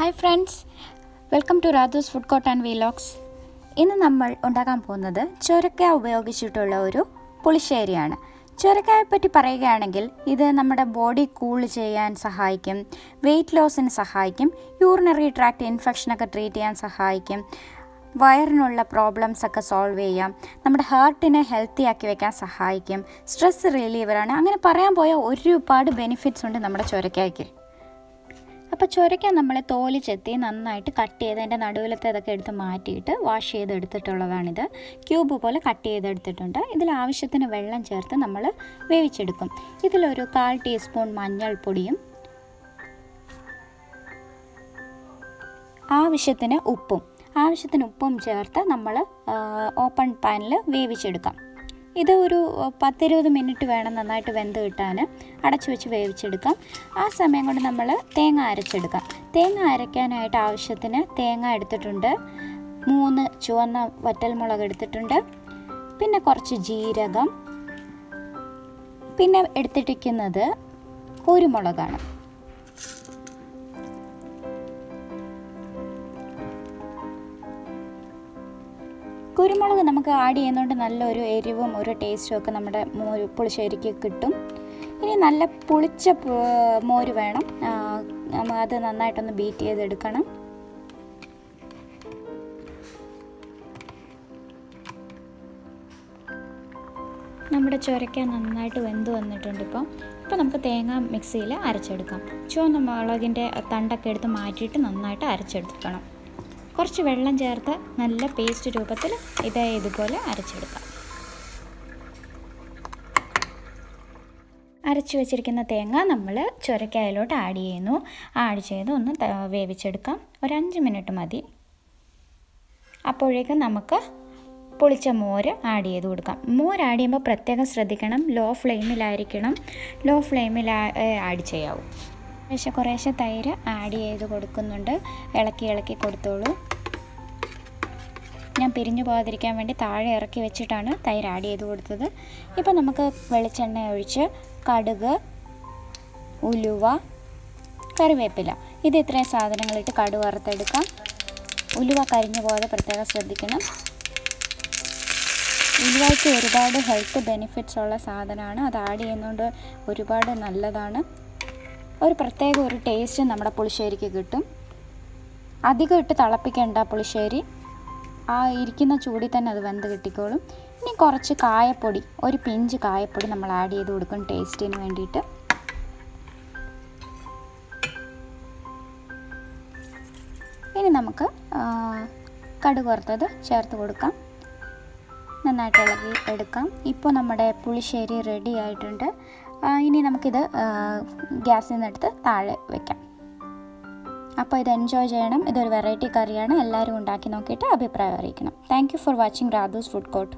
Hi friends, welcome to Radhu's Food Court and Vlogs. ഇന്ന് നമ്മൾ ഉണ്ടാക്കാൻ പോകുന്നത് ചൊരക്കായ ഉപയോഗിച്ചിട്ടുള്ള ഒരു പുളിശ്ശേരിയാണ്. ചൊരക്കായെ പറ്റി പറയുകയാണെങ്കിൽ ഇത് നമ്മുടെ ബോഡി കൂൾ ചെയ്യാൻ സഹായിക്കും, വെയിറ്റ് ലോസിന് സഹായിക്കും, യൂറിനറി ട്രാക്ട് ഇൻഫെക്ഷനൊക്കെ ട്രീറ്റ് ചെയ്യാൻ സഹായിക്കും, വയറിനുള്ള പ്രോബ്ലംസ് ഒക്കെ സോൾവ് ചെയ്യാം, നമ്മുടെ ഹാർട്ടിനെ ഹെൽത്തി ആക്കി വെക്കാൻ സഹായിക്കും, സ്ട്രെസ് റിലീവറാണ്. അങ്ങനെ പറയാൻ പോയാൽ ഒരുപാട് ബെനിഫിറ്റ്സ് ഉണ്ട് നമ്മുടെ ചൊരക്കായ്ക്ക്. അപ്പോൾ ചൊരക്ക നമ്മൾ തോല് ചെത്തി നന്നായിട്ട് കട്ട് ചെയ്ത് അതിൻ്റെ നടുവിലത്തെ ഇതൊക്കെ എടുത്ത് മാറ്റിയിട്ട് വാഷ് ചെയ്തെടുത്തിട്ടുള്ളതാണിത്. ക്യൂബ് പോലെ കട്ട് ചെയ്തെടുത്തിട്ടുണ്ട്. ഇതിൽ ആവശ്യത്തിന് വെള്ളം ചേർത്ത് നമ്മൾ വേവിച്ചെടുക്കും. ഇതിലൊരു 1/4 ടീസ്പൂൺ മഞ്ഞൾപ്പൊടിയും ആവശ്യത്തിന് ഉപ്പും ചേർത്ത് നമ്മൾ ഓപ്പൺ പാനിൽ വേവിച്ചെടുക്കാം. ഇത് ഒരു 10-20 മിനിറ്റ് വേണം നന്നായിട്ട് വെന്ത് കിട്ടാൻ. അടച്ചു വെച്ച് വേവിച്ചെടുക്കാം. ആ സമയം കൊണ്ട് നമ്മൾ തേങ്ങ അരച്ചെടുക്കാം. തേങ്ങ അരയ്ക്കാനായിട്ട് ആവശ്യത്തിന് തേങ്ങ എടുത്തിട്ടുണ്ട്, 3 ചുവന്ന വറ്റൽമുളക് എടുത്തിട്ടുണ്ട്, പിന്നെ കുറച്ച് ജീരകം, പിന്നെ എടുത്തിട്ടിരിക്കുന്നത് കുരുമുളകാണ്. കുരുമുളക് നമുക്ക് ആഡ് ചെയ്യുന്നതുകൊണ്ട് നല്ലൊരു എരിവും ഒരു ടേസ്റ്റും ഒക്കെ നമ്മുടെ പുളിശ്ശേരിക്ക് കിട്ടും. ഇനി നല്ല പുളിച്ച മോര് വേണം, അത് നന്നായിട്ടൊന്ന് ബീറ്റ് ചെയ്തെടുക്കണം. നമ്മുടെ ചൊരക്ക നന്നായിട്ട് വെന്ത് വന്നിട്ടുണ്ട്. ഇപ്പോൾ നമുക്ക് തേങ്ങ മിക്സിയിൽ അരച്ചെടുക്കാം. ചുവന്ന മുളകിൻ്റെ തണ്ടൊക്കെ എടുത്ത് മാറ്റിയിട്ട് നന്നായിട്ട് അരച്ചെടുക്കണം. കുറച്ച് വെള്ളം ചേർത്ത് നല്ല പേസ്റ്റ് രൂപത്തിൽ ഇതുപോലെ അരച്ചെടുക്കാം. അരച്ചു വെച്ചിരിക്കുന്ന തേങ്ങ നമ്മൾ ചൊരക്കായയിലോട്ട് ആഡ് ചെയ്ത് ഒന്ന് വേവിച്ചെടുക്കാം. ഒരു 5 മിനിറ്റ് മതി. അപ്പോഴേക്കും നമുക്ക് പുളിച്ച മോര് ആഡ് ചെയ്ത് കൊടുക്കാം. മോര് ആഡ് ചെയ്യുമ്പോൾ പ്രത്യേകം ശ്രദ്ധിക്കണം, ലോ ഫ്ലെയിമിൽ ആഡ് ചെയ്യാവൂ. കുറേശ്ശെ തൈര് ആഡ് ചെയ്ത് കൊടുക്കുന്നുണ്ട്. ഇളക്കി കൊടുത്തോളൂ. ഞാൻ പിരിഞ്ഞു പോകാതിരിക്കാൻ വേണ്ടി താഴെ ഇറക്കി വെച്ചിട്ടാണ് തൈര് ആഡ് ചെയ്ത് കൊടുത്തത്. ഇപ്പോൾ നമുക്ക് വെളിച്ചെണ്ണ ഒഴിച്ച് കടുക്, ഉലുവ, കറിവേപ്പില, ഇത് ഇത്രയും സാധനങ്ങളിട്ട് കടുക് വറുത്തെടുക്കാം. ഉലുവ കരിഞ്ഞു പോകാതെ പ്രത്യേകം ശ്രദ്ധിക്കണം. ഉലുവയ്ക്ക് ഒരുപാട് ഹെൽത്ത് ബെനിഫിറ്റ്സ് ഉള്ള സാധനമാണ്. അത് ആഡ് ചെയ്യുന്നതുകൊണ്ട് ഒരുപാട് നല്ലതാണ്. ഒരു ടേസ്റ്റ് നമ്മുടെ പുളിശ്ശേരിക്ക് കിട്ടും. അധികം ഇട്ട് തിളപ്പിക്കേണ്ട പുളിശ്ശേരി, ആ ഇരിക്കുന്ന ചൂടിൽ തന്നെ അത് വെന്ത് കിട്ടിക്കോളും. ഇനി കുറച്ച് കായപ്പൊടി, ഒരു പിഞ്ച് കായപ്പൊടി നമ്മൾ ആഡ് ചെയ്ത് കൊടുക്കും ടേസ്റ്റിന് വേണ്ടിയിട്ട്. ഇനി നമുക്ക് കടുക് വറുത്തത് ചേർത്ത് കൊടുക്കാം. നന്നായിട്ട് ഇളക്കി എടുക്കാം. ഇപ്പോൾ നമ്മുടെ പുളിശ്ശേരി റെഡി ആയിട്ടുണ്ട്. ഇനി നമുക്കിത് ഗ്യാസിൽ നിന്നെടുത്ത് താഴെ വെക്കാം. അപ്പോൾ ഇത് എൻജോയ് ചെയ്യണം. ഇതൊരു വെറൈറ്റി കറിയാണ്. എല്ലാവരും ഉണ്ടാക്കി നോക്കിയിട്ട് അഭിപ്രായം അറിയിക്കണം. Thank you for watching Radhu's food court.